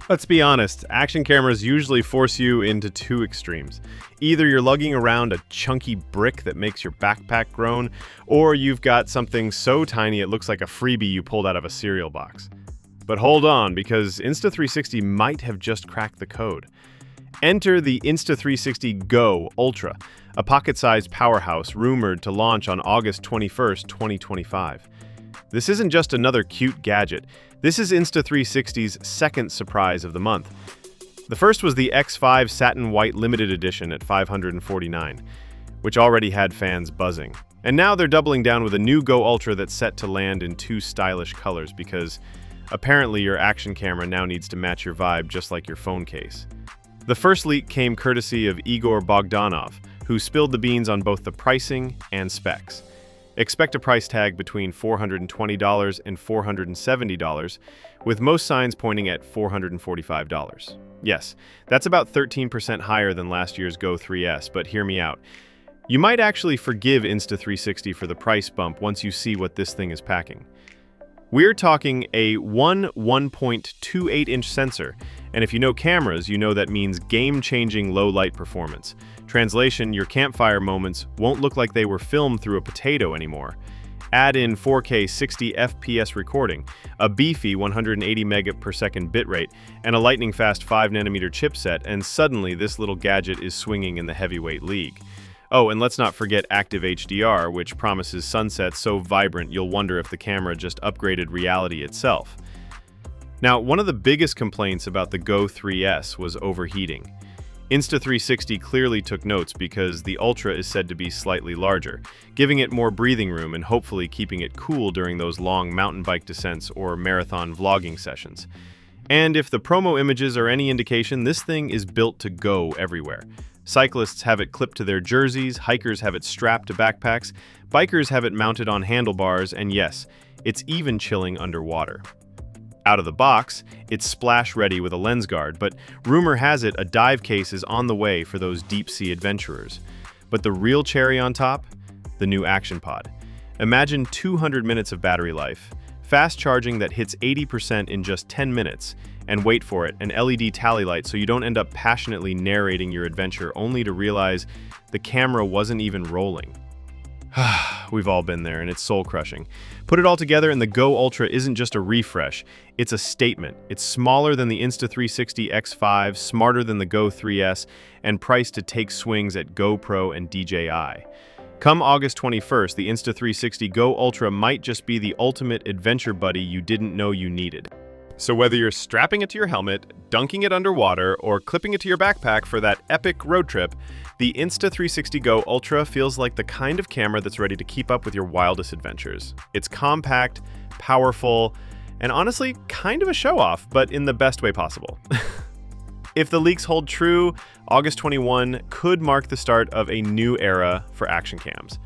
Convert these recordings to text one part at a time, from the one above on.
Let's be honest, action cameras usually force you into two extremes. Either you're lugging around a chunky brick that makes your backpack groan, or you've got something so tiny it looks like a freebie you pulled out of a cereal box. But hold on, because Insta360 might have just cracked the code. Enter the Insta360 Go Ultra, a pocket-sized powerhouse rumored to launch on August 21st, 2025. This isn't just another cute gadget. This is Insta360's second surprise of the month. The first was the X5 Satin White Limited Edition at $549, which already had fans buzzing. And now they're doubling down with a new Go Ultra that's set to land in two stylish colors because apparently your action camera now needs to match your vibe just like your phone case. The first leak came courtesy of Igor Bogdanov, who spilled the beans on both the pricing and specs. Expect a price tag between $420 and $470, with most signs pointing at $445. Yes, that's about 13% higher than last year's Go 3S, but hear me out. You might actually forgive Insta360 for the price bump once you see what this thing is packing. We're talking a 1.28-inch sensor, and if you know cameras, you know that means game-changing low-light performance. Translation, your campfire moments won't look like they were filmed through a potato anymore. Add in 4K 60 FPS recording, a beefy 180 megabits per second bitrate, and a lightning-fast 5nm chipset, and suddenly this little gadget is swinging in the heavyweight league. Oh, and let's not forget Active HDR, which promises sunsets so vibrant you'll wonder if the camera just upgraded reality itself. Now, one of the biggest complaints about the Go 3S was overheating. Insta360 clearly took notes because the Ultra is said to be slightly larger, giving it more breathing room and hopefully keeping it cool during those long mountain bike descents or marathon vlogging sessions. And if the promo images are any indication, this thing is built to go everywhere. Cyclists have it clipped to their jerseys, hikers have it strapped to backpacks, bikers have it mounted on handlebars, and yes, it's even chilling underwater. Out of the box, it's splash-ready with a lens guard, but rumor has it a dive case is on the way for those deep-sea adventurers. But the real cherry on top? The new Action Pod. Imagine 200 minutes of battery life, fast charging that hits 80% in just 10 minutes, and wait for it, an LED tally light so you don't end up passionately narrating your adventure only to realize the camera wasn't even rolling. We've all been there, and it's soul-crushing. Put it all together, and the Go Ultra isn't just a refresh. It's a statement. It's smaller than the Insta360 X5, smarter than the Go 3S, and priced to take swings at GoPro and DJI. Come August 21st, the Insta360 Go Ultra might just be the ultimate adventure buddy you didn't know you needed. So whether you're strapping it to your helmet, dunking it underwater, or clipping it to your backpack for that epic road trip, the Insta360 Go Ultra feels like the kind of camera that's ready to keep up with your wildest adventures. It's compact, powerful, and honestly, kind of a show-off, but in the best way possible. If the leaks hold true, August 21 could mark the start of a new era for action cams.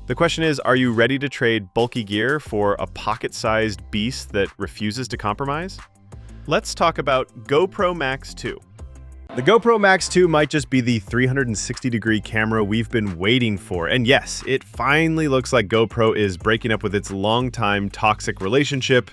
The question is, are you ready to trade bulky gear for a pocket-sized beast that refuses to compromise? Let's talk about GoPro Max 2. The GoPro Max 2 might just be the 360-degree camera we've been waiting for. And yes, it finally looks like GoPro is breaking up with its longtime toxic relationship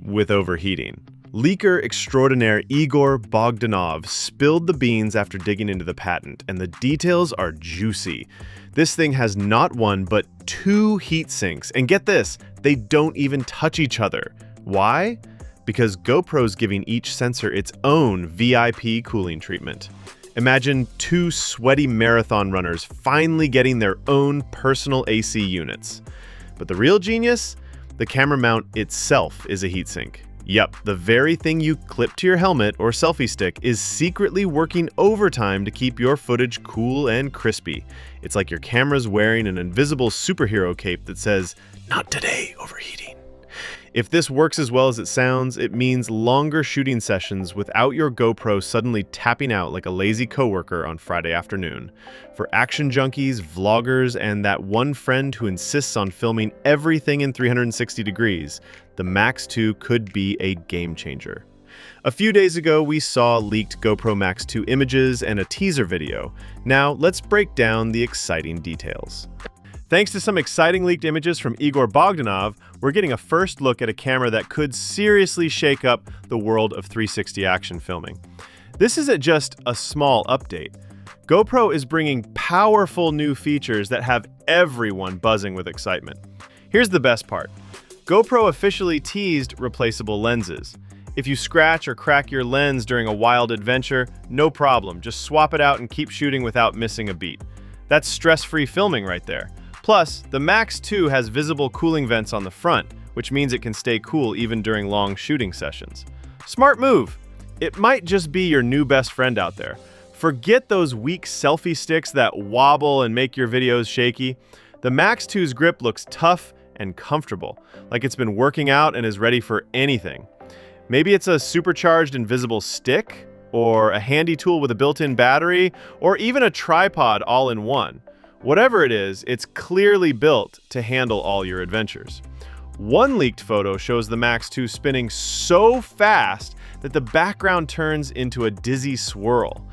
with overheating. Leaker extraordinaire Igor Bogdanov spilled the beans after digging into the patent, and the details are juicy. This thing has not one, but two heat sinks. And get this, they don't even touch each other. Why? Because GoPro's giving each sensor its own VIP cooling treatment. Imagine two sweaty marathon runners finally getting their own personal AC units. But the real genius? The camera mount itself is a heatsink. Yep, the very thing you clip to your helmet or selfie stick is secretly working overtime to keep your footage cool and crispy. It's like your camera's wearing an invisible superhero cape that says, "Not today, overheating." If this works as well as it sounds, it means longer shooting sessions without your GoPro suddenly tapping out like a lazy coworker on Friday afternoon. For action junkies, vloggers, and that one friend who insists on filming everything in 360 degrees, the Max 2 could be a game changer. A few days ago, we saw leaked GoPro Max 2 images and a teaser video. Now, let's break down the exciting details. Thanks to some exciting leaked images from Igor Bogdanov, we're getting a first look at a camera that could seriously shake up the world of 360 action filming. This isn't just a small update. GoPro is bringing powerful new features that have everyone buzzing with excitement. Here's the best part. GoPro officially teased replaceable lenses. If you scratch or crack your lens during a wild adventure, no problem. Just swap it out and keep shooting without missing a beat. That's stress-free filming right there. Plus, the Max 2 has visible cooling vents on the front, which means it can stay cool even during long shooting sessions. Smart move! It might just be your new best friend out there. Forget those weak selfie sticks that wobble and make your videos shaky. The Max 2's grip looks tough and comfortable, like it's been working out and is ready for anything. Maybe it's a supercharged invisible stick, or a handy tool with a built-in battery, or even a tripod all in one. Whatever it is, it's clearly built to handle all your adventures. One leaked photo shows the Max 2 spinning so fast that the background turns into a dizzy swirl.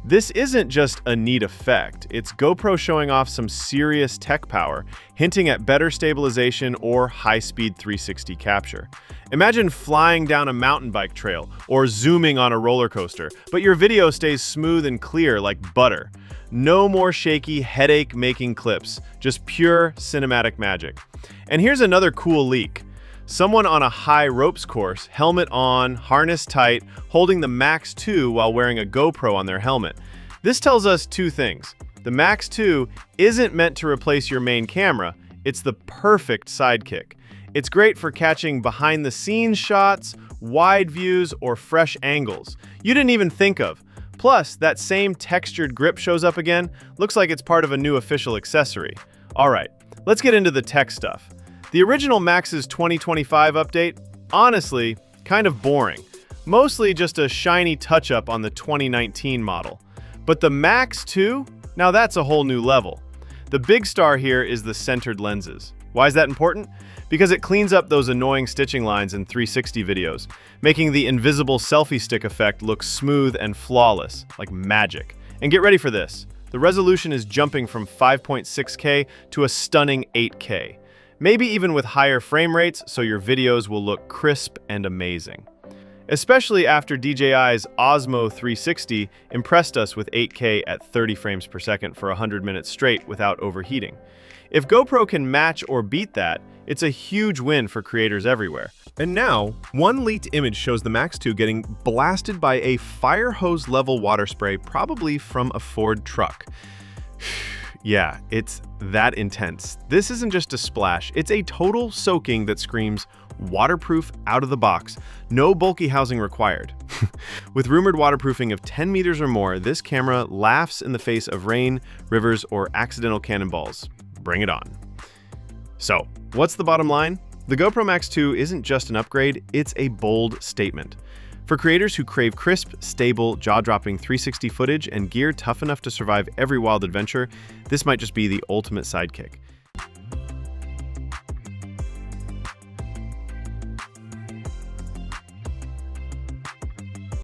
This isn't just a neat effect, it's GoPro showing off some serious tech power, hinting at better stabilization or high-speed 360 capture. Imagine flying down a mountain bike trail or zooming on a roller coaster, but your video stays smooth and clear like butter. No more shaky, headache-making clips, just pure cinematic magic. And here's another cool leak. Someone on a high ropes course, helmet on, harness tight, holding the Max 2 while wearing a GoPro on their helmet. This tells us two things. The Max 2 isn't meant to replace your main camera, it's the perfect sidekick. It's great for catching behind-the-scenes shots, wide views, or fresh angles you didn't even think of. Plus, that same textured grip shows up again. Looks like it's part of a new official accessory. All right, let's get into the tech stuff. The original Max's 2025 update, honestly, kind of boring. Mostly just a shiny touch-up on the 2019 model. But the Max 2? Now that's a whole new level. The big star here is the centered lenses. Why is that important? Because it cleans up those annoying stitching lines in 360 videos, making the invisible selfie stick effect look smooth and flawless, like magic. And get ready for this. The resolution is jumping from 5.6K to a stunning 8K. Maybe even with higher frame rates, so your videos will look crisp and amazing. Especially after DJI's Osmo 360 impressed us with 8K at 30 frames per second for 100 minutes straight without overheating. If GoPro can match or beat that, it's a huge win for creators everywhere. And now, one leaked image shows the Max 2 getting blasted by a fire hose level water spray, probably from a Ford truck. Yeah, it's that intense. This isn't just a splash, it's a total soaking that screams waterproof out of the box, no bulky housing required. With rumored waterproofing of 10 meters or more, this camera laughs in the face of rain, rivers, or accidental cannonballs. Bring it on. So, what's the bottom line? The GoPro Max 2 isn't just an upgrade, it's a bold statement. For creators who crave crisp, stable, jaw-dropping 360 footage and gear tough enough to survive every wild adventure, this might just be the ultimate sidekick.